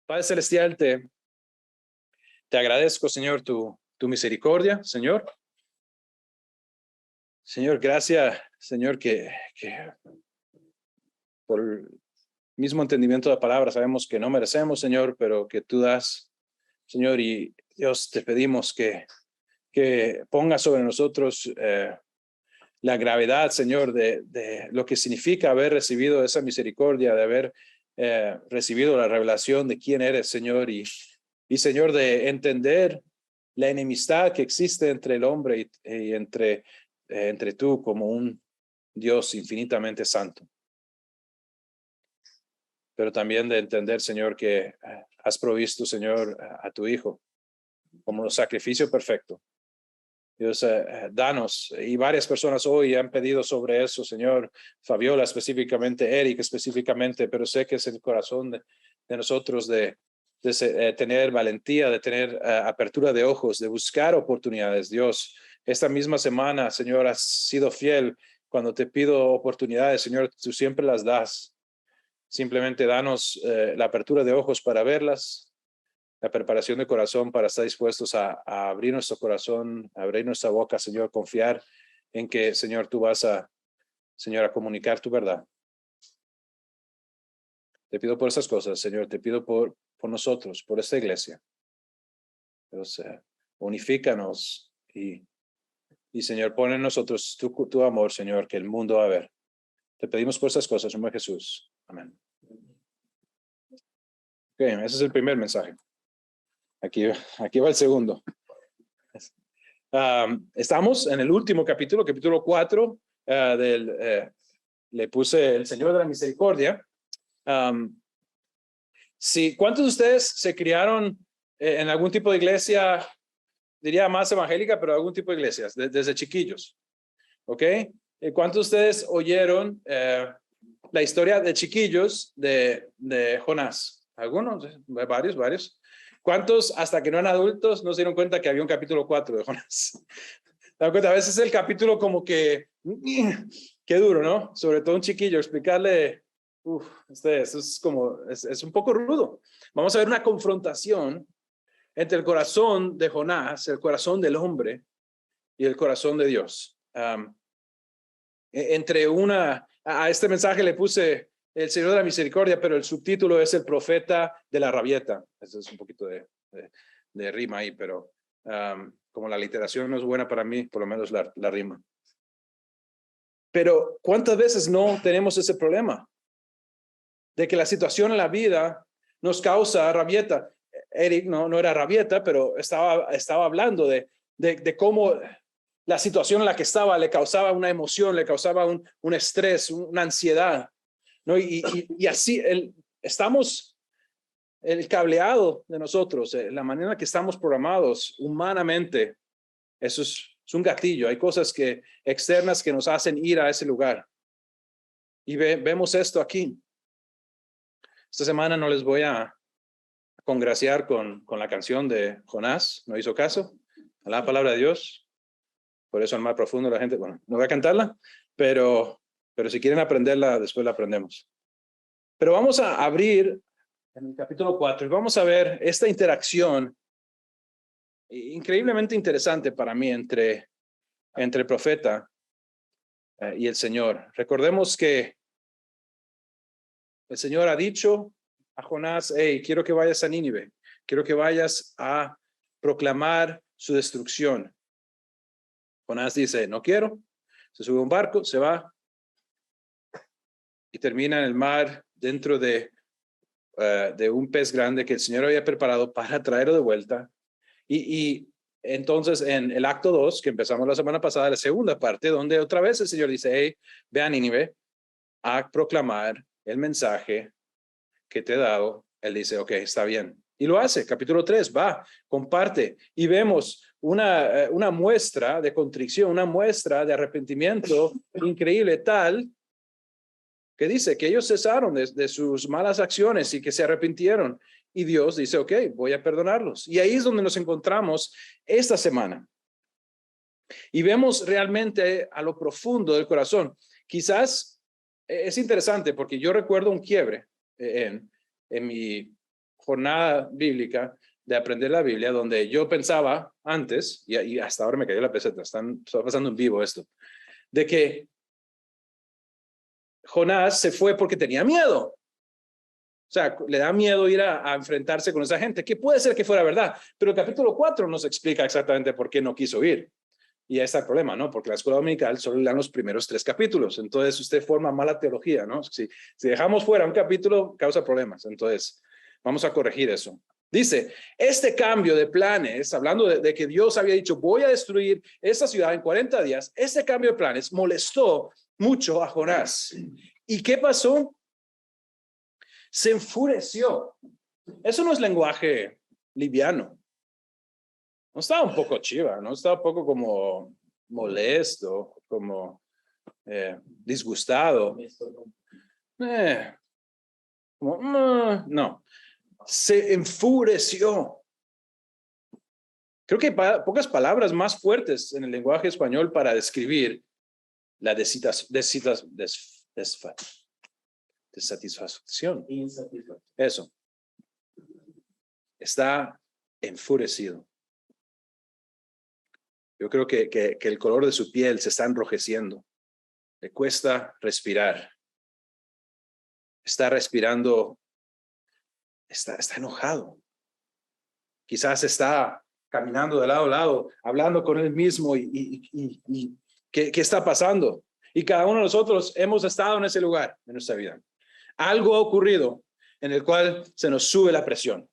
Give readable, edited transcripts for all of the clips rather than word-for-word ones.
Padre Celestial, te agradezco, Señor, tu misericordia, Señor. Señor, gracias, Señor, que por el mismo entendimiento de la palabra sabemos que no merecemos, Señor, pero que tú das, Señor, y Dios, te pedimos que ponga sobre nosotros la gravedad, Señor, de lo que significa haber recibido esa misericordia, de haber recibido la revelación de quién eres, Señor, y Señor, de entender la enemistad que existe entre el hombre y entre tú como un Dios infinitamente santo. Pero también de entender, Señor, que has provisto, Señor, a tu Hijo como sacrificio perfecto. Dios, danos, y varias personas hoy han pedido sobre eso, Señor, Fabiola específicamente, Eric específicamente, pero sé que es el corazón de nosotros de tener valentía, de tener apertura de ojos, de buscar oportunidades. Dios, esta misma semana, Señor, has sido fiel. Cuando te pido oportunidades, Señor, tú siempre las das. Simplemente danos la apertura de ojos para verlas, la preparación de corazón para estar dispuestos a abrir nuestro corazón, a abrir nuestra boca, Señor, confiar en que, Señor, tú vas Señor, a comunicar tu verdad. Te pido por esas cosas, Señor, te pido por nosotros, por esta iglesia. Dios, unifícanos y, Señor, pon en nosotros tu amor, Señor, que el mundo va a ver. Te pedimos por esas cosas, en nombre de Jesús. Amén. Ese es el primer mensaje. Aquí va el segundo. Estamos en el último capítulo 4 le puse el Señor de la Misericordia. ¿Cuántos de ustedes se criaron en algún tipo de iglesia, diría más evangélica, pero algún tipo de iglesias, desde chiquillos? ¿Ok? ¿Cuántos de ustedes oyeron la historia de chiquillos de Jonás? ¿Algunos? Varios. ¿Cuántos, hasta que no eran adultos, no se dieron cuenta que había un capítulo 4 de Jonás? ¿Se dan cuenta? A veces el capítulo como que, qué duro, ¿no? Sobre todo un chiquillo, explicarle, eso es como, es un poco rudo. Vamos a ver una confrontación entre el corazón de Jonás, el corazón del hombre y el corazón de Dios. A este mensaje le puse el Señor de la Misericordia, pero el subtítulo es el profeta de la rabieta. Eso es un poquito de rima ahí, pero como la literación no es buena para mí, por lo menos la rima. Pero ¿cuántas veces no tenemos ese problema? De que la situación en la vida nos causa rabieta. Eric no era rabieta, pero estaba hablando de cómo la situación en la que estaba le causaba una emoción, le causaba un estrés, una ansiedad, ¿no? Y así estamos, el cableado de nosotros, la manera en que estamos programados humanamente, eso es un gatillo. Hay cosas externas que nos hacen ir a ese lugar. Y vemos esto aquí. Esta semana no les voy a congraciar con la canción de Jonás, no hizo caso a la palabra de Dios. Por eso en más profundo la gente, bueno, no voy a cantarla, pero si quieren aprenderla, después la aprendemos. Pero vamos a abrir en el capítulo 4 y vamos a ver esta interacción increíblemente interesante para mí entre el profeta y el Señor. Recordemos que el Señor ha dicho a Jonás, hey, quiero que vayas a Nínive, quiero que vayas a proclamar su destrucción. Jonás dice, no quiero, se sube a un barco, se va y termina en el mar dentro de un pez grande que el Señor había preparado para traerlo de vuelta. Y entonces en el acto 2, que empezamos la semana pasada, la segunda parte, donde otra vez el Señor dice, hey, ve a Nínive a proclamar el mensaje que te he dado. Él dice, ok, está bien. Y lo hace. Capítulo 3, va, comparte. Y vemos una muestra de contrición, una muestra de arrepentimiento increíble, tal que dice que ellos cesaron de sus malas acciones y que se arrepintieron. Y Dios dice, ok, voy a perdonarlos. Y ahí es donde nos encontramos esta semana. Y vemos realmente a lo profundo del corazón. Quizás es interesante porque yo recuerdo un quiebre en mi jornada bíblica de aprender la Biblia, donde yo pensaba antes, y hasta ahora me cayó la peseta, está pasando en vivo esto, de que Jonás se fue porque tenía miedo. O sea, le da miedo ir a enfrentarse con esa gente, que puede ser que fuera verdad, pero el capítulo 4 nos explica exactamente por qué no quiso ir. Y ahí está el problema, ¿no? Porque la escuela dominical solo le dan los primeros 3 capítulos. Entonces usted forma mala teología, ¿no? Si dejamos fuera un capítulo, causa problemas. Entonces, vamos a corregir eso. Dice, este cambio de planes, hablando de que Dios había dicho, voy a destruir esta ciudad en 40 días, este cambio de planes molestó mucho a Jonás. ¿Y qué pasó? Se enfureció. Eso no es lenguaje liviano. No estaba un poco chiva, no estaba un poco como molesto, como disgustado. No, se enfureció. Creo que hay pocas palabras más fuertes en el lenguaje español para describir la desatisfacción. Eso. Está enfurecido. Yo creo que el color de su piel se está enrojeciendo. Le cuesta respirar. Está respirando. Está enojado. Quizás está caminando de lado a lado, hablando con él mismo y ¿qué está pasando? Y cada uno de nosotros hemos estado en ese lugar en nuestra vida. Algo ha ocurrido en el cual se nos sube la presión.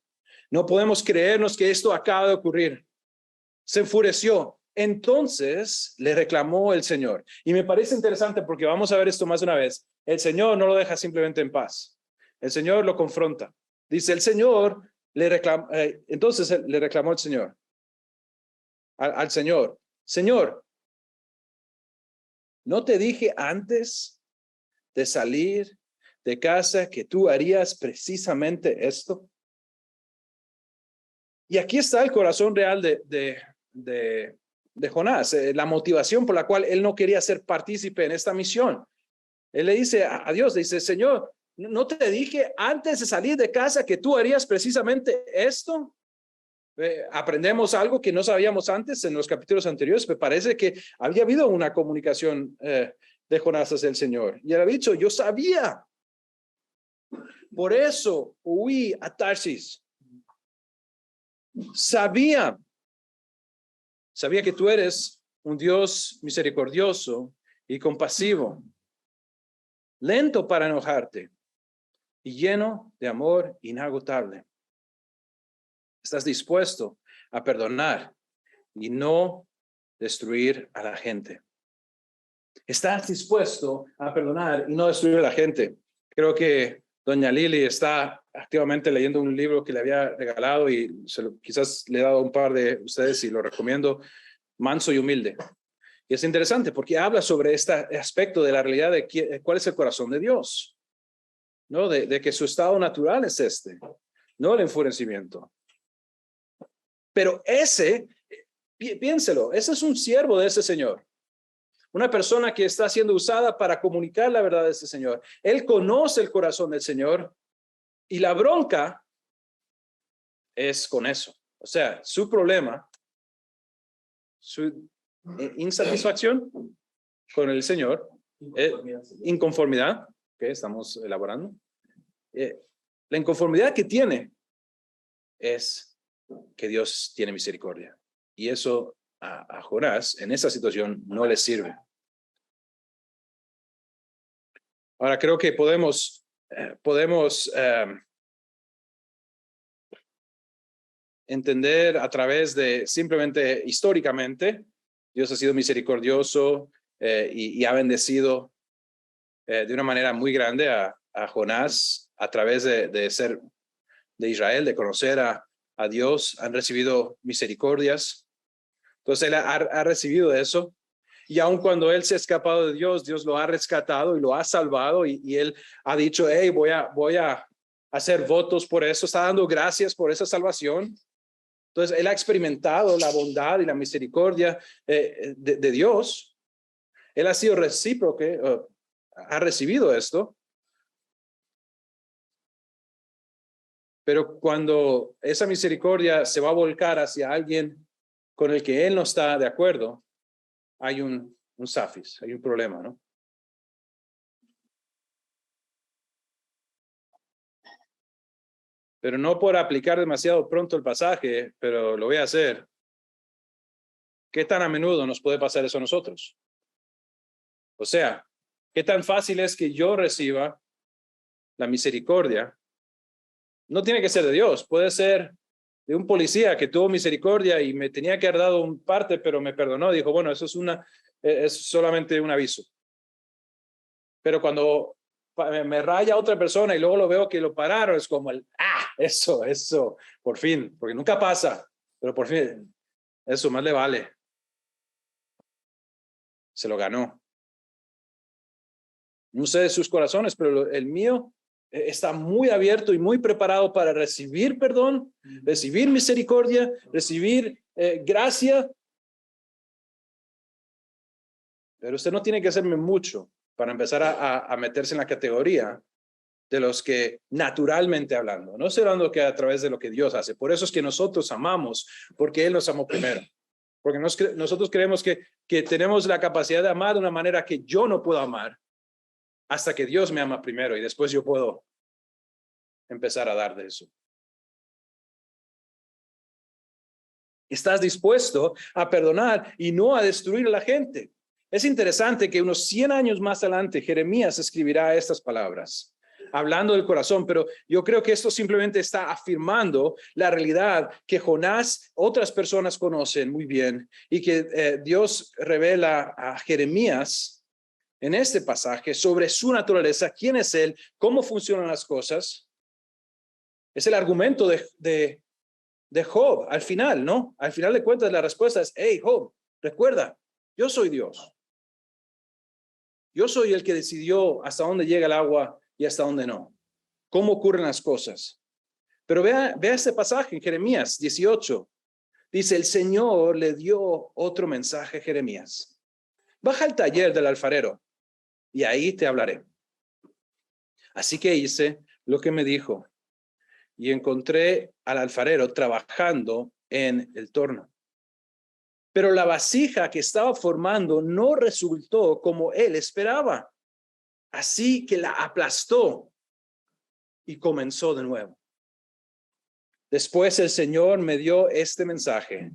No podemos creernos que esto acaba de ocurrir. Se enfureció. Entonces le reclamó el Señor. Y me parece interesante porque vamos a ver esto más de una vez. El Señor no lo deja simplemente en paz. El Señor lo confronta. Dice el Señor, entonces le reclamó el Señor al Señor. Señor, ¿no te dije antes de salir de casa que tú harías precisamente esto? Y aquí está el corazón real de Jonás, la motivación por la cual él no quería ser partícipe en esta misión. Él le dice a Dios, le dice, Señor, ¿no te dije antes de salir de casa que tú harías precisamente esto? Aprendemos algo que no sabíamos antes en los capítulos anteriores, pero parece que había habido una comunicación de Jonás hacia el Señor. Y él había dicho, yo sabía. Por eso huí a Tarsis. Sabía que tú eres un Dios misericordioso y compasivo, lento para enojarte y lleno de amor inagotable. Estás dispuesto a perdonar y no destruir a la gente. Estás dispuesto a perdonar y no destruir a la gente. Creo que doña Lili está activamente leyendo un libro que le había regalado y quizás le he dado a un par de ustedes y lo recomiendo, Manso y Humilde. Y es interesante porque habla sobre este aspecto de la realidad de cuál es el corazón de Dios, ¿no? De que su estado natural es este, no el enfurecimiento. Pero piénselo, ese es un siervo de ese Señor. Una persona que está siendo usada para comunicar la verdad de ese Señor. Él conoce el corazón del Señor y la bronca es con eso. O sea, su problema, su insatisfacción con el Señor, inconformidad, que estamos elaborando. La inconformidad que tiene es que Dios tiene misericordia. Y eso a Jonás en esa situación no le sirve. Ahora creo que podemos entender a través de simplemente históricamente, Dios ha sido misericordioso y ha bendecido de una manera muy grande a Jonás a través de ser de Israel, de conocer a Dios, han recibido misericordias. Entonces él ha recibido eso. Y aun cuando él se ha escapado de Dios, Dios lo ha rescatado y lo ha salvado. Y él ha dicho, hey, voy a hacer votos por eso. Está dando gracias por esa salvación. Entonces él ha experimentado la bondad y la misericordia de Dios. Él ha sido recíproco, ha recibido esto. Pero cuando esa misericordia se va a volcar hacia alguien con el que él no está de acuerdo, hay un zafis, hay un problema, ¿no? Pero no por aplicar demasiado pronto el pasaje, pero lo voy a hacer. ¿Qué tan a menudo nos puede pasar eso a nosotros? O sea, ¿qué tan fácil es que yo reciba la misericordia? No tiene que ser de Dios, puede ser de un policía que tuvo misericordia y me tenía que haber dado un parte, pero me perdonó. Dijo, bueno, eso es solamente un aviso. Pero cuando me raya otra persona y luego lo veo que lo pararon, es como eso, por fin, porque nunca pasa, pero por fin, eso más le vale. Se lo ganó. No sé de sus corazones, pero el mío está muy abierto y muy preparado para recibir perdón, recibir misericordia, recibir gracia. Pero usted no tiene que hacerme mucho para empezar a meterse en la categoría de los que naturalmente hablando, no estoy hablando que a través de lo que Dios hace. Por eso es que nosotros amamos, porque Él nos amó primero. Porque nosotros creemos que tenemos la capacidad de amar de una manera que yo no puedo amar hasta que Dios me ama primero y después yo puedo empezar a dar de eso. ¿Estás dispuesto a perdonar y no a destruir a la gente? Es interesante que unos 100 años más adelante Jeremías escribirá estas palabras, hablando del corazón, pero yo creo que esto simplemente está afirmando la realidad que Jonás, otras personas conocen muy bien y que Dios revela a Jeremías en este pasaje sobre su naturaleza, quién es él, cómo funcionan las cosas. Es el argumento de Job al final, ¿no? Al final de cuentas la respuesta es, hey Job, recuerda, yo soy Dios. Yo soy el que decidió hasta dónde llega el agua y hasta dónde no. Cómo ocurren las cosas. Pero vea este pasaje en Jeremías 18. Dice, el Señor le dio otro mensaje a Jeremías. Baja al taller del alfarero y ahí te hablaré. Así que hice lo que me dijo y encontré al alfarero trabajando en el torno. Pero la vasija que estaba formando no resultó como él esperaba. Así que la aplastó y comenzó de nuevo. Después el Señor me dio este mensaje.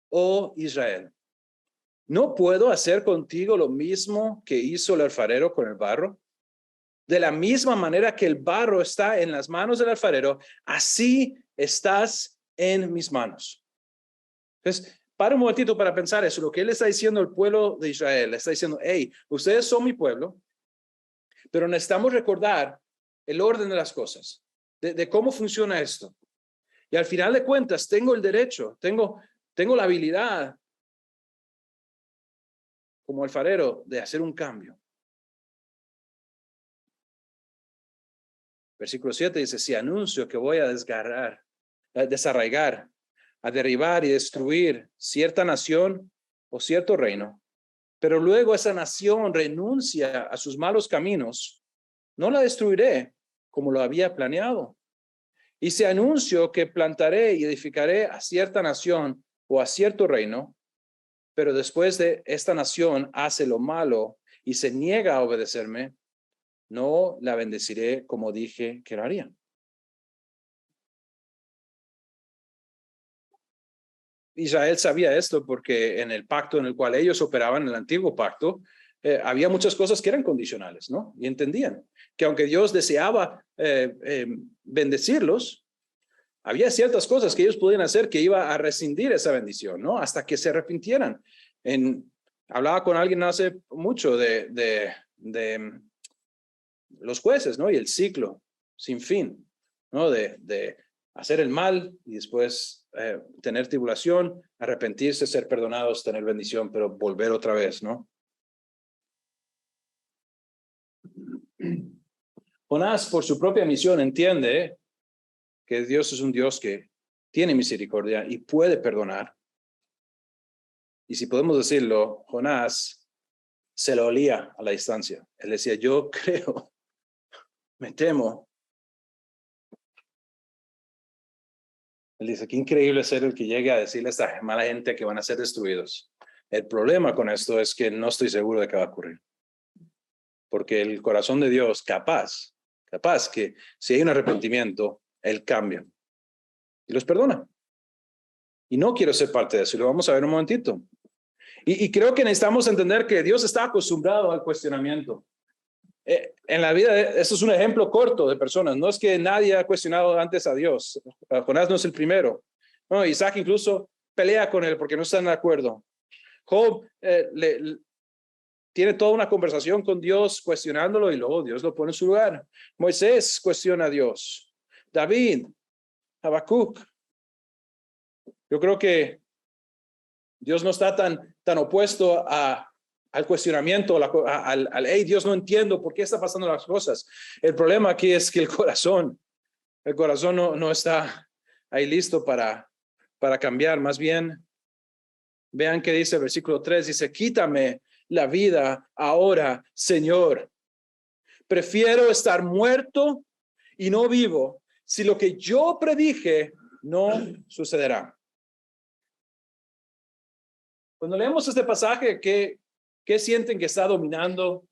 Oh Israel, ¿no puedo hacer contigo lo mismo que hizo el alfarero con el barro? De la misma manera que el barro está en las manos del alfarero, así estás en mis manos. Entonces, para un momentito para pensar eso. Lo que él está diciendo al pueblo de Israel, le está diciendo, hey, ustedes son mi pueblo, pero necesitamos recordar el orden de las cosas, de cómo funciona esto. Y al final de cuentas, tengo el derecho, tengo la habilidad como alfarero de hacer un cambio. Versículo 7 dice, si anuncio que voy a desarraigar, a derribar y destruir cierta nación o cierto reino, pero luego esa nación renuncia a sus malos caminos, no la destruiré como lo había planeado. Y si anuncio que plantaré y edificaré a cierta nación o a cierto reino, pero después de esta nación hace lo malo y se niega a obedecerme, no la bendeciré como dije que lo haría. Israel sabía esto porque en el pacto en el cual ellos operaban, en el antiguo pacto, había muchas cosas que eran condicionales, ¿no? Y entendían que aunque Dios deseaba bendecirlos, había ciertas cosas que ellos podían hacer que iba a rescindir esa bendición, ¿no? Hasta que se arrepintieran. Hablaba con alguien hace mucho de los jueces, ¿no? Y el ciclo sin fin, ¿no? De hacer el mal y después tener tribulación, arrepentirse, ser perdonados, tener bendición, pero volver otra vez, ¿no? Jonás, por su propia misión, entiende que Dios es un Dios que tiene misericordia y puede perdonar. Y si podemos decirlo, Jonás se lo olía a la distancia. Él decía, yo creo, me temo Él dice, qué increíble ser el que llegue a decirle a esta mala gente que van a ser destruidos. El problema con esto es que no estoy seguro de qué va a ocurrir. Porque el corazón de Dios, capaz que si hay un arrepentimiento, Él cambia y los perdona. Y no quiero ser parte de eso, y lo vamos a ver un momentito. Y creo que necesitamos entender que Dios está acostumbrado al cuestionamiento. En la vida, esto es un ejemplo corto de personas. No es que nadie ha cuestionado antes a Dios. Jonás no es el primero. No, Isaac incluso pelea con él porque no están de acuerdo. Job tiene toda una conversación con Dios cuestionándolo y luego Dios lo pone en su lugar. Moisés cuestiona a Dios. David, Habacuc. Yo creo que Dios no está tan opuesto al cuestionamiento, hey, Dios, no entiendo por qué está pasando las cosas. El problema aquí es que el corazón no está ahí listo para cambiar. Más bien, vean qué dice el versículo 3, dice, quítame la vida ahora, Señor. Prefiero estar muerto y no vivo si lo que yo predije no sucederá. Cuando leemos este pasaje, ¿qué sienten que está dominando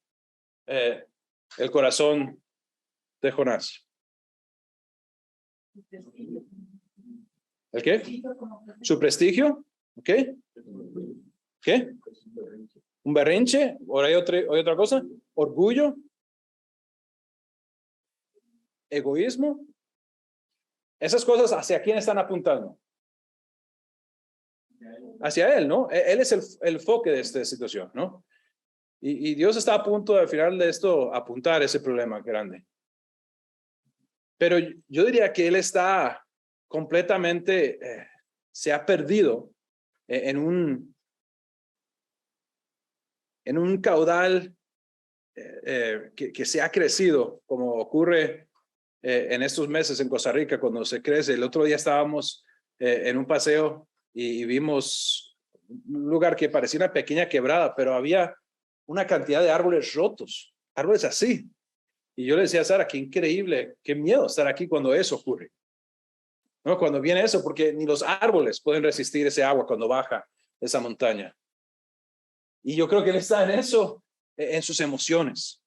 el corazón de Jonás? ¿El qué? ¿Su prestigio? ¿Qué? ¿Qué? ¿Un berrinche? ¿O hay otra cosa? ¿Orgullo? ¿Egoísmo? Esas cosas, ¿hacia quién están apuntando? Hacia él, ¿no? Él es el enfoque de esta situación, ¿no? Y Dios está a punto de, al final de esto, apuntar ese problema grande. Pero yo diría que él está completamente, se ha perdido en un caudal que se ha crecido, como ocurre en estos meses en Costa Rica, cuando se crece. El otro día estábamos en un paseo y vimos un lugar que parecía una pequeña quebrada, pero había una cantidad de árboles rotos, árboles así. Y yo le decía a Sara, qué increíble, qué miedo estar aquí cuando eso ocurre. ¿No? Cuando viene eso, porque ni los árboles pueden resistir ese agua cuando baja esa montaña. Y yo creo que él está en eso, en sus emociones.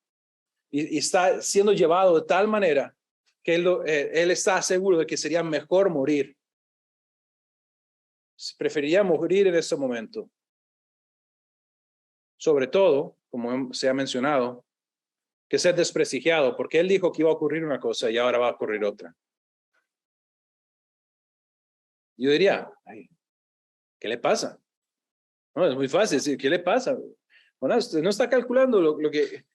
Y está siendo llevado de tal manera que él está seguro de que sería mejor morir. Preferiría morir en ese momento. Sobre todo, como se ha mencionado, que ser desprestigiado, porque él dijo que iba a ocurrir una cosa y ahora va a ocurrir otra. Yo diría, ay, ¿qué le pasa? No, es muy fácil decir, ¿qué le pasa? Bueno, usted no está calculando lo que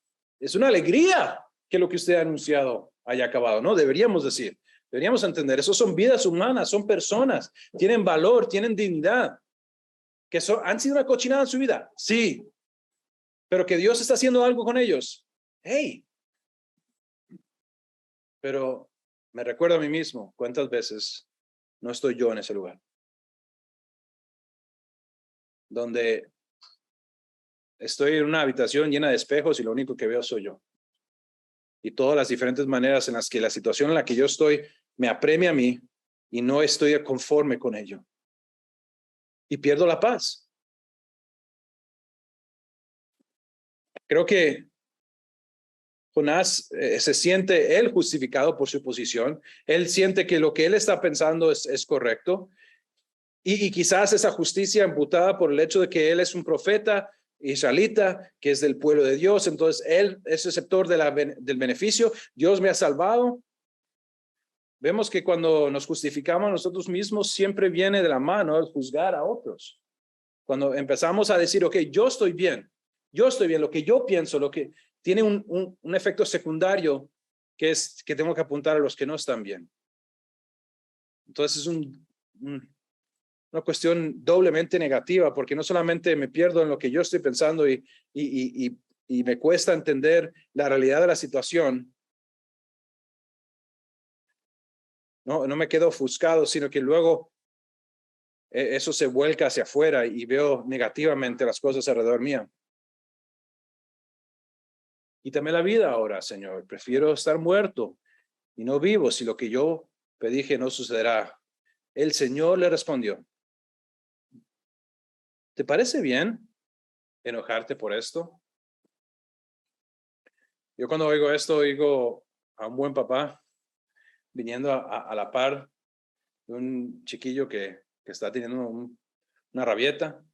es una alegría que lo que usted ha anunciado haya acabado, ¿no? Deberíamos decir, deberíamos entender, esos son vidas humanas, son personas, tienen valor, tienen dignidad, que han sido una cochinada en su vida, sí, pero que Dios está haciendo algo con ellos. Hey, pero me recuerdo a mí mismo, ¿cuántas veces no estoy yo en ese lugar? Donde estoy en una habitación llena de espejos y lo único que veo soy yo. Y todas las diferentes maneras en las que la situación en la que yo estoy me apremia a mí y no estoy conforme con ello. Y pierdo la paz. Creo que Jonás se siente él justificado por su posición. Él siente que lo que él está pensando es correcto. Y quizás esa justicia imputada por el hecho de que él es un profeta israelita, que es del pueblo de Dios. Entonces él es receptor del beneficio. Dios me ha salvado. Vemos que cuando nos justificamos a nosotros mismos, siempre viene de la mano el juzgar a otros. Cuando empezamos a decir, ok, yo estoy bien, lo que yo pienso, lo que tiene un efecto secundario, que es que tengo que apuntar a los que no están bien. Entonces es una cuestión doblemente negativa, porque no solamente me pierdo en lo que yo estoy pensando y me cuesta entender la realidad de la situación, no me quedo ofuscado, sino que luego eso se vuelca hacia afuera y veo negativamente las cosas alrededor mía. Quítame la vida ahora, Señor. Prefiero estar muerto y no vivo si lo que yo predije no sucederá. el Señor le respondió, ¿te parece bien enojarte por esto? Yo cuando oigo esto, oigo a un buen papá viniendo a la par de un chiquillo que está teniendo una rabieta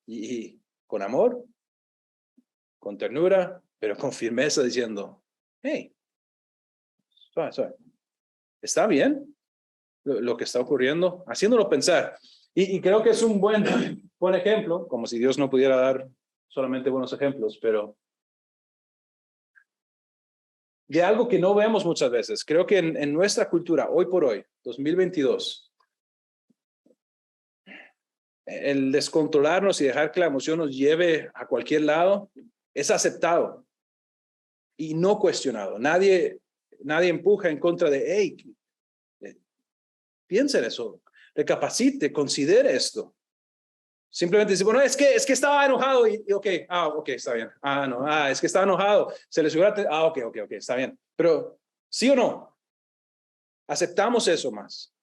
y con amor, con ternura, pero con firmeza diciendo, hey, suave, suave. ¿Está bien lo que está ocurriendo? Haciéndolo pensar. Y creo que es un buen ejemplo, como si Dios no pudiera dar solamente buenos ejemplos, pero de algo que no vemos muchas veces. Creo que en nuestra cultura, hoy por hoy, 2022, el descontrolarnos y dejar que la emoción nos lleve a cualquier lado es aceptado y no cuestionado. Nadie empuja en contra de, hey, piensa en eso, recapacite, considere esto. Simplemente dice, bueno, es que estaba enojado y ok, está bien. No, es que estaba enojado, se le subió ok, está bien. Pero, ¿sí o no? Aceptamos eso más.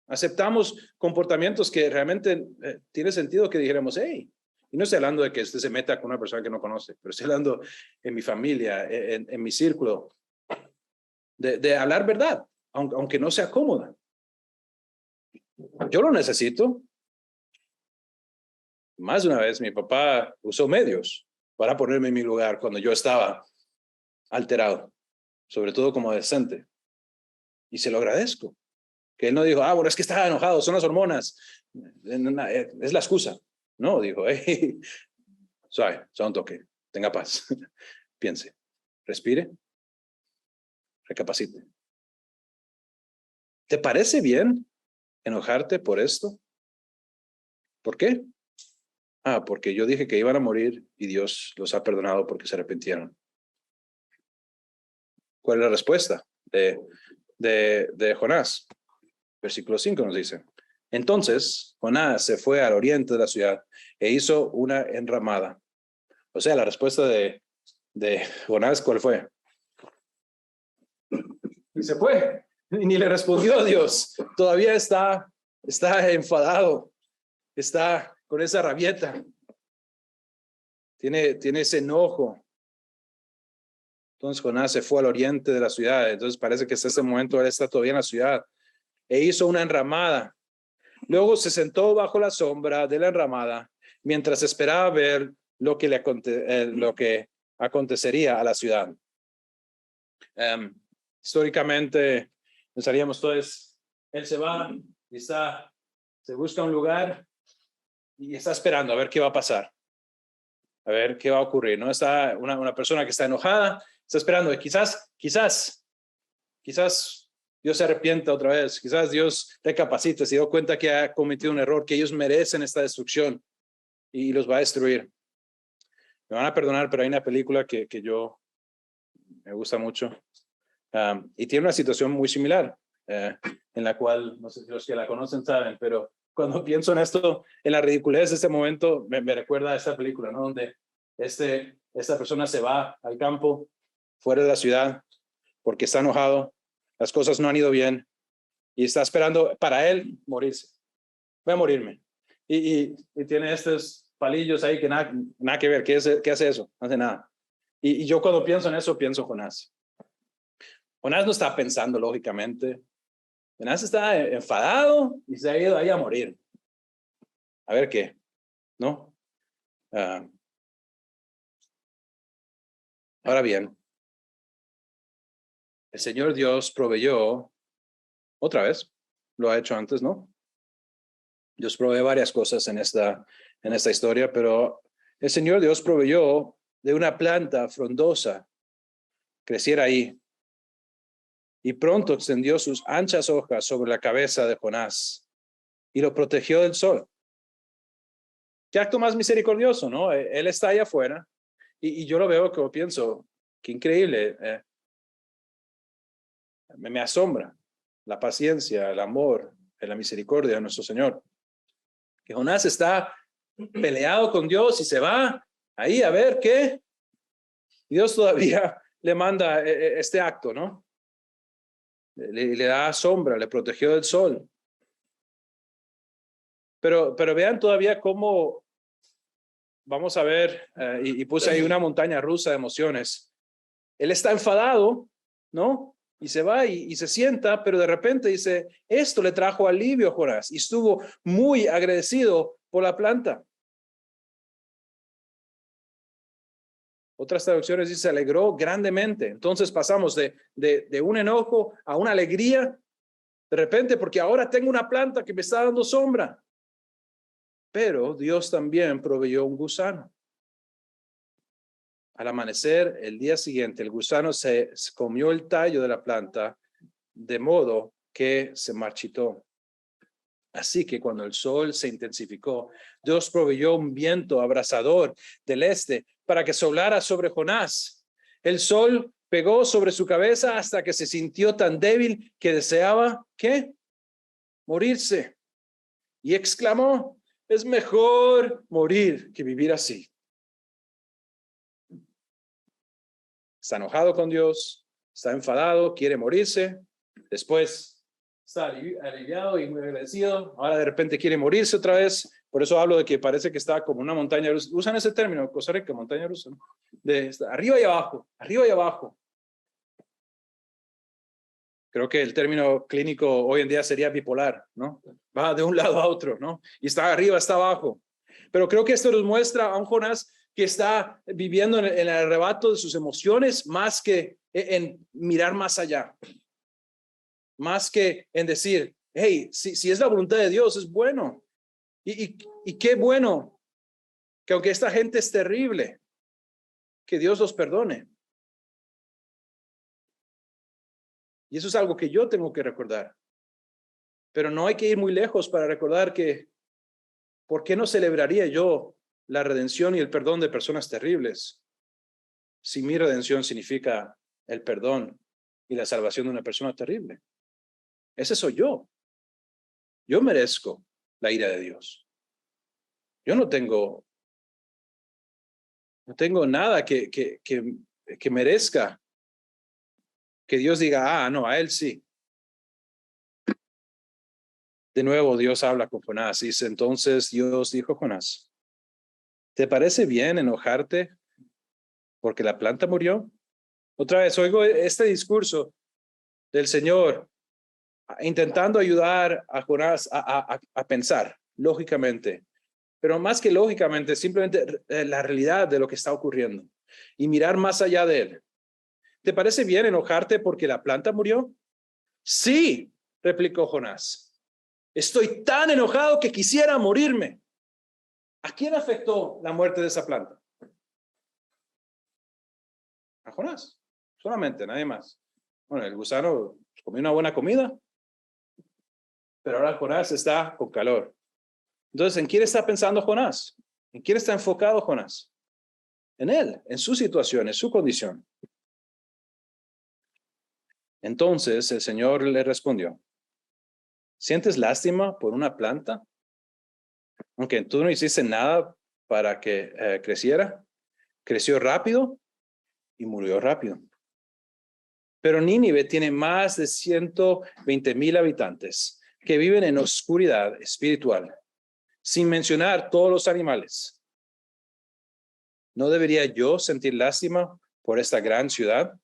Aceptamos comportamientos que realmente tiene sentido que dijéramos, hey, y no estoy hablando de que usted se meta con una persona que no conoce, pero estoy hablando en mi familia, en mi círculo, de hablar verdad, aunque no sea cómoda. Yo lo necesito. Más de una vez mi papá usó medios para ponerme en mi lugar cuando yo estaba alterado, sobre todo como adolescente. Y se lo agradezco. Que él no dijo, bueno, es que estaba enojado, son las hormonas. Es la excusa. No, dijo, hey, suave, un toque, tenga paz. Piense, respire, recapacite. ¿Te parece bien enojarte por esto? ¿Por qué? Porque yo dije que iban a morir y Dios los ha perdonado porque se arrepintieron. ¿Cuál es la respuesta de Jonás? Versículo 5 nos dice, entonces Jonás se fue al oriente de la ciudad e hizo una enramada. O sea, la respuesta de Jonás, ¿cuál fue? Y se fue, y ni le respondió a Dios. Todavía está enfadado, está con esa rabieta, tiene ese enojo. Entonces Jonás se fue al oriente de la ciudad. Entonces parece que hasta ese momento él está todavía en la ciudad. E hizo una enramada. Luego se sentó bajo la sombra de la enramada mientras esperaba ver lo que acontecería a la ciudad. Históricamente, pensaríamos todos, él se va y se busca un lugar y está esperando a ver qué va a pasar, a ver qué va a ocurrir. No está una persona que está enojada, está esperando y quizás Dios se arrepienta otra vez, quizás Dios recapacite, se dio cuenta que ha cometido un error, que ellos merecen esta destrucción y los va a destruir. Me van a perdonar, pero hay una película que yo me gusta mucho y tiene una situación muy similar en la cual, no sé si los que la conocen saben, pero cuando pienso en esto, en la ridiculez de este momento, me recuerda a esta película, ¿no? Donde esta persona se va al campo, fuera de la ciudad, porque está enojado, las cosas no han ido bien y está esperando para él morirse. Voy a morirme. Y tiene estos palillos ahí que nada que ver. ¿Qué hace eso? No hace nada. Y yo cuando pienso en eso, pienso Jonás. Jonás no está pensando lógicamente. Jonás está enfadado y se ha ido ahí a morir. A ver qué, ¿no? Ahora bien, el Señor Dios proveyó, otra vez, lo ha hecho antes, ¿no? Dios provee varias cosas en esta historia, pero el Señor Dios proveyó de una planta frondosa, creciera ahí, y pronto extendió sus anchas hojas sobre la cabeza de Jonás y lo protegió del sol. Qué acto más misericordioso, ¿no? Él está allá afuera y yo lo veo como pienso, qué increíble, me asombra la paciencia, el amor, la misericordia de nuestro Señor. Que Jonás está peleado con Dios y se va ahí a ver qué. Dios todavía le manda este acto, ¿no? Le da sombra, le protegió del sol. Pero vean todavía cómo, vamos a ver, y puse ahí una montaña rusa de emociones. Él está enfadado, ¿no? Y se va y se sienta, pero de repente dice, esto le trajo alivio a Jonás y estuvo muy agradecido por la planta. Otras traducciones dice, se alegró grandemente. Entonces pasamos de un enojo a una alegría, de repente, porque ahora tengo una planta que me está dando sombra. Pero Dios también proveyó un gusano. Al amanecer, el día siguiente, el gusano se comió el tallo de la planta, de modo que se marchitó. Así que cuando el sol se intensificó, Dios proveyó un viento abrasador del este para que soplara sobre Jonás. El sol pegó sobre su cabeza hasta que se sintió tan débil que deseaba, ¿qué? Morirse. Y exclamó, es mejor morir que vivir así. Está enojado con Dios, está enfadado, quiere morirse. Después está aliviado y muy agradecido. Ahora de repente quiere morirse otra vez. Por eso hablo de que parece que está como una montaña rusa. Usan ese término, Costa Rica, montaña rusa, ¿no? De arriba y abajo, arriba y abajo. Creo que el término clínico hoy en día sería bipolar, ¿no? Va de un lado a otro, ¿no? Y está arriba, está abajo. Pero creo que esto nos muestra a un Jonás que está viviendo en el arrebato de sus emociones más que en mirar más allá. Más que en decir, hey, si es la voluntad de Dios, es bueno. Y qué bueno que aunque esta gente es terrible, que Dios los perdone. Y eso es algo que yo tengo que recordar. Pero no hay que ir muy lejos para recordar que, ¿por qué no celebraría yo la redención y el perdón de personas terribles? Si mi redención significa el perdón y la salvación de una persona terrible. Ese soy yo. Yo merezco la ira de Dios. Yo no tengo nada que merezca que Dios diga, no, a él sí. De nuevo, Dios habla con Jonás. Dice, entonces Dios dijo a Jonás, ¿te parece bien enojarte porque la planta murió? Otra vez oigo este discurso del Señor intentando ayudar a Jonás a pensar lógicamente, pero más que lógicamente, simplemente la realidad de lo que está ocurriendo y mirar más allá de él. ¿Te parece bien enojarte porque la planta murió? Sí, replicó Jonás. Estoy tan enojado que quisiera morirme. ¿A quién afectó la muerte de esa planta? A Jonás, solamente, nadie más. Bueno, el gusano comió una buena comida, pero ahora Jonás está con calor. Entonces, ¿en quién está pensando Jonás? ¿En quién está enfocado Jonás? En él, en su situación, en su condición. Entonces el Señor le respondió, ¿sientes lástima por una planta? Aunque tú no hiciste nada para que creciera, creció rápido y murió rápido. Pero Nínive tiene más de 120,000 habitantes que viven en oscuridad espiritual, sin mencionar todos los animales. ¿No debería yo sentir lástima por esta gran ciudad?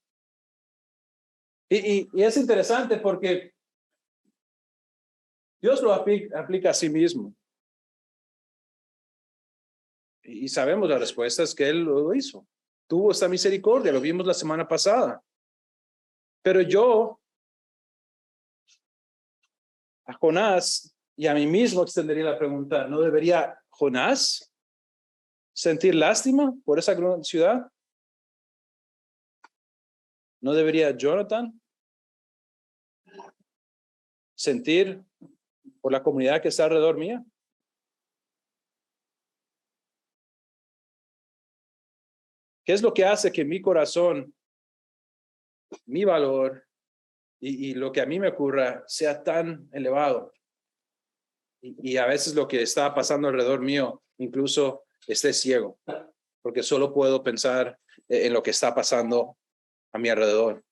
Y es interesante porque Dios lo aplica a sí mismo. Y sabemos la respuesta es que Él lo hizo. Tuvo esta misericordia, lo vimos la semana pasada. Pero yo, a Jonás y a mí mismo extendería la pregunta, ¿no debería Jonás sentir lástima por esa gran ciudad? ¿No debería Jonathan sentir por la comunidad que está alrededor mía? ¿Qué es lo que hace que mi corazón, mi valor y lo que a mí me ocurra sea tan elevado? Y a veces lo que está pasando alrededor mío, incluso esté ciego, porque solo puedo pensar en lo que está pasando a mi alrededor.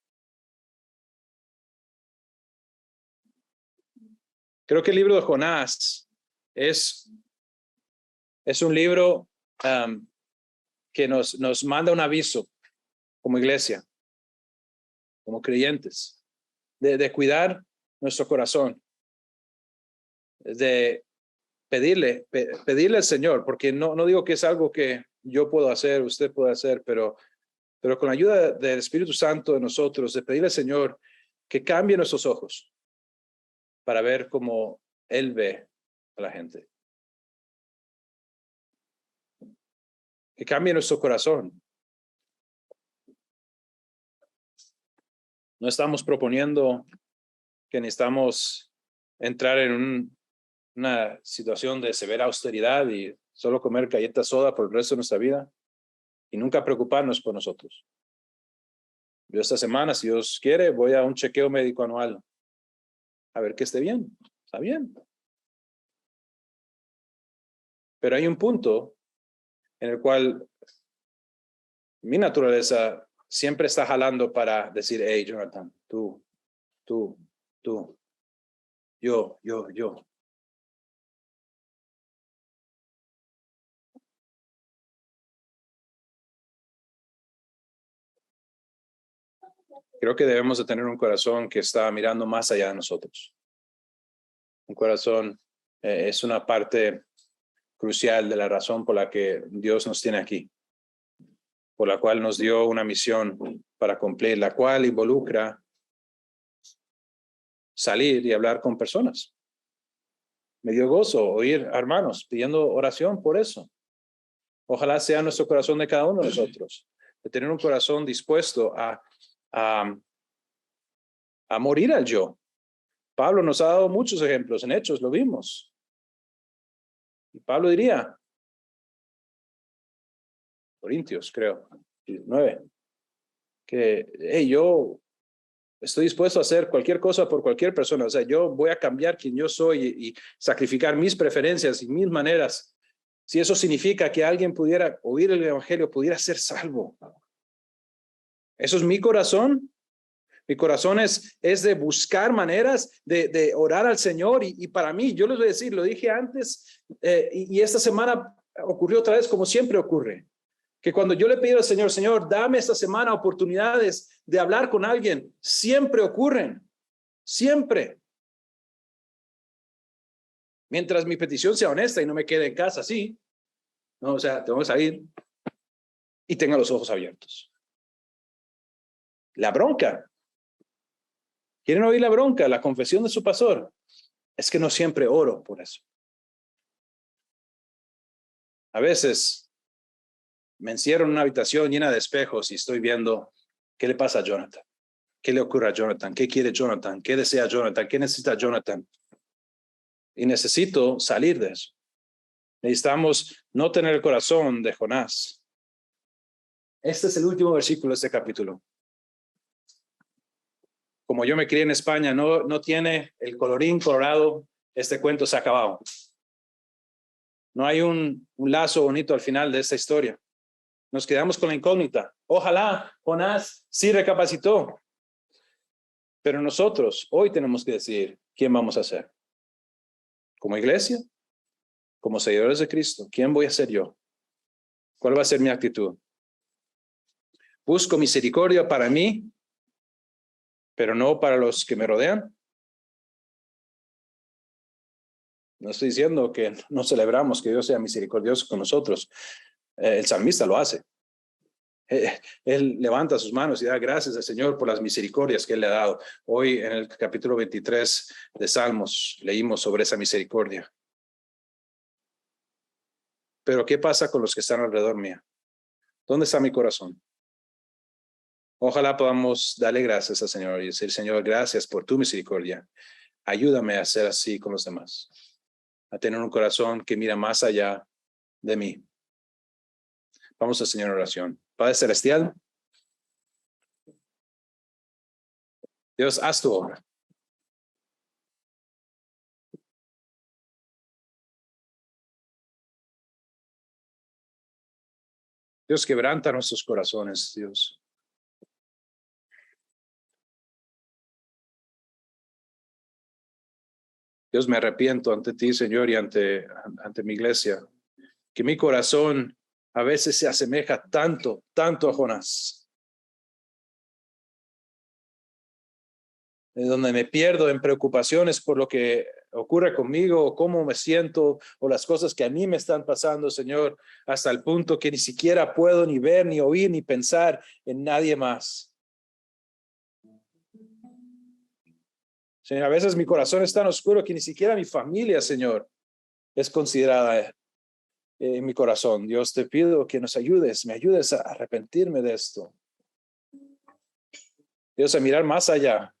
Creo que el libro de Jonás Es un libro que nos manda un aviso como iglesia, como creyentes, de cuidar nuestro corazón, de pedirle al Señor, porque no digo que es algo que yo puedo hacer, usted puede hacer, pero con la ayuda del Espíritu Santo de nosotros, de pedirle al Señor que cambie nuestros ojos para ver cómo Él ve a la gente. Que cambie nuestro corazón. No estamos proponiendo que necesitamos entrar en una situación de severa austeridad y solo comer galletas soda por el resto de nuestra vida y nunca preocuparnos por nosotros. Yo esta semana, si Dios quiere, voy a un chequeo médico anual a ver que esté bien. Está bien. Pero hay un punto en el cual mi naturaleza siempre está jalando para decir, hey, Jonathan, tú, yo. Creo que debemos de tener un corazón que está mirando más allá de nosotros. Un corazón es una parte crucial de la razón por la que Dios nos tiene aquí, por la cual nos dio una misión para cumplir, la cual involucra salir y hablar con personas. Me dio gozo oír hermanos pidiendo oración por eso. Ojalá sea nuestro corazón de cada uno de nosotros, de tener un corazón dispuesto a morir al yo. Pablo nos ha dado muchos ejemplos, en Hechos lo vimos. Y Pablo diría, Corintios creo, 9, que hey, yo estoy dispuesto a hacer cualquier cosa por cualquier persona. O sea, yo voy a cambiar quien yo soy y sacrificar mis preferencias y mis maneras. Si eso significa que alguien pudiera oír el evangelio, pudiera ser salvo. Eso es mi corazón. Mi corazón es de buscar maneras de orar al Señor. Y para mí, yo les voy a decir, lo dije antes y esta semana ocurrió otra vez como siempre ocurre. Que cuando yo le pido al Señor, Señor, dame esta semana oportunidades de hablar con alguien, siempre ocurren, siempre. Mientras mi petición sea honesta y no me quede en casa así, no, o sea, tengo que salir y tenga los ojos abiertos. La bronca. ¿Quieren oír la bronca? La confesión de su pastor. Es que no siempre oro por eso. A veces me encierro en una habitación llena de espejos y estoy viendo qué le pasa a Jonathan. ¿Qué le ocurre a Jonathan? ¿Qué quiere Jonathan? ¿Qué desea Jonathan? ¿Qué necesita Jonathan? Y necesito salir de eso. Necesitamos no tener el corazón de Jonás. Este es el último versículo de este capítulo. Como yo me crié en España, no tiene el colorín colorado. Este cuento se ha acabado. No hay un lazo bonito al final de esta historia. Nos quedamos con la incógnita. Ojalá Jonás sí recapacitó. Pero nosotros hoy tenemos que decidir quién vamos a ser. Como iglesia, como seguidores de Cristo, ¿quién voy a ser yo? ¿Cuál va a ser mi actitud? ¿Busco misericordia para mí, pero no para los que me rodean? No estoy diciendo que no celebramos que Dios sea misericordioso con nosotros. El salmista lo hace. Él levanta sus manos y da gracias al Señor por las misericordias que Él le ha dado. Hoy en el capítulo 23 de Salmos leímos sobre esa misericordia. Pero ¿qué pasa con los que están alrededor mío? ¿Dónde está mi corazón? Ojalá podamos darle gracias al Señor y decir, Señor, gracias por tu misericordia. Ayúdame a ser así con los demás, a tener un corazón que mira más allá de mí. Vamos al Señor en oración. Padre Celestial, Dios, haz tu obra. Dios, quebranta nuestros corazones, Dios. Dios, me arrepiento ante ti, Señor, y ante mi iglesia, que mi corazón a veces se asemeja tanto a Jonás, de donde me pierdo en preocupaciones por lo que ocurre conmigo, o cómo me siento, o las cosas que a mí me están pasando, Señor, hasta el punto que ni siquiera puedo ni ver, ni oír, ni pensar en nadie más. Señor, a veces mi corazón es tan oscuro que ni siquiera mi familia, Señor, es considerada en mi corazón. Dios, te pido que nos ayudes, me ayudes a arrepentirme de esto. Dios, a mirar más allá.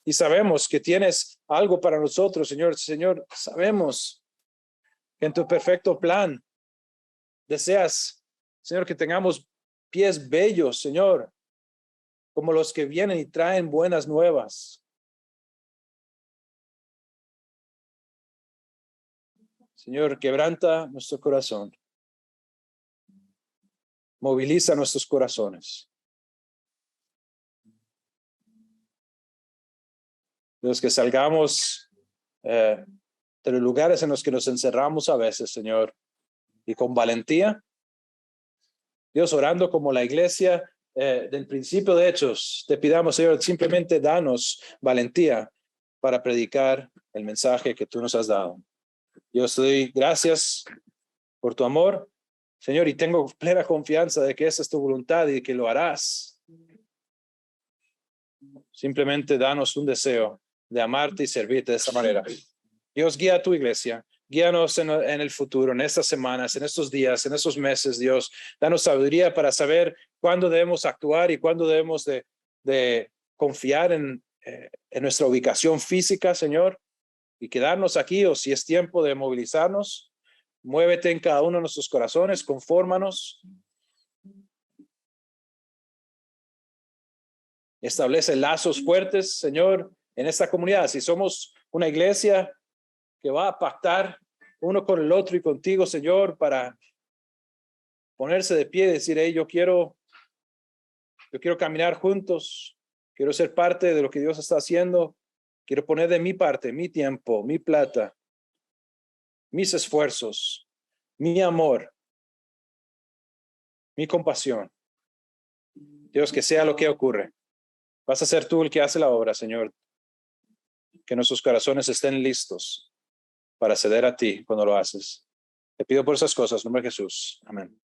Y sabemos que tienes algo para nosotros, Señor. Señor, sabemos que en tu perfecto plan deseas, Señor, que tengamos pies bellos, Señor, como los que vienen y traen buenas nuevas. Señor, quebranta nuestro corazón. Moviliza nuestros corazones. Los que salgamos de los lugares en los que nos encerramos a veces, Señor, y con valentía, Dios, orando como la iglesia del principio de Hechos, te pidamos, Señor, simplemente danos valentía para predicar el mensaje que tú nos has dado. Dios, te doy gracias por tu amor, Señor, y tengo plena confianza de que esa es tu voluntad y que lo harás. Simplemente danos un deseo de amarte y servirte de esa manera. Dios, guía a tu iglesia. Guíanos en el futuro, en estas semanas, en estos días, en estos meses, Dios. Danos sabiduría para saber cuándo debemos actuar y cuándo debemos de confiar en nuestra ubicación física, Señor, y quedarnos aquí, o si es tiempo de movilizarnos. Muévete en cada uno de nuestros corazones, confórmanos. Establece lazos fuertes, Señor, en esta comunidad. Si somos una iglesia que va a pactar uno con el otro y contigo, Señor, para ponerse de pie y decir, hey, yo quiero caminar juntos, quiero ser parte de lo que Dios está haciendo, quiero poner de mi parte, mi tiempo, mi plata, mis esfuerzos, mi amor, mi compasión. Dios, que sea lo que ocurre. Vas a ser tú el que hace la obra, Señor. Que nuestros corazones estén listos para ceder a ti cuando lo haces. Te pido por esas cosas, en nombre de Jesús. Amén.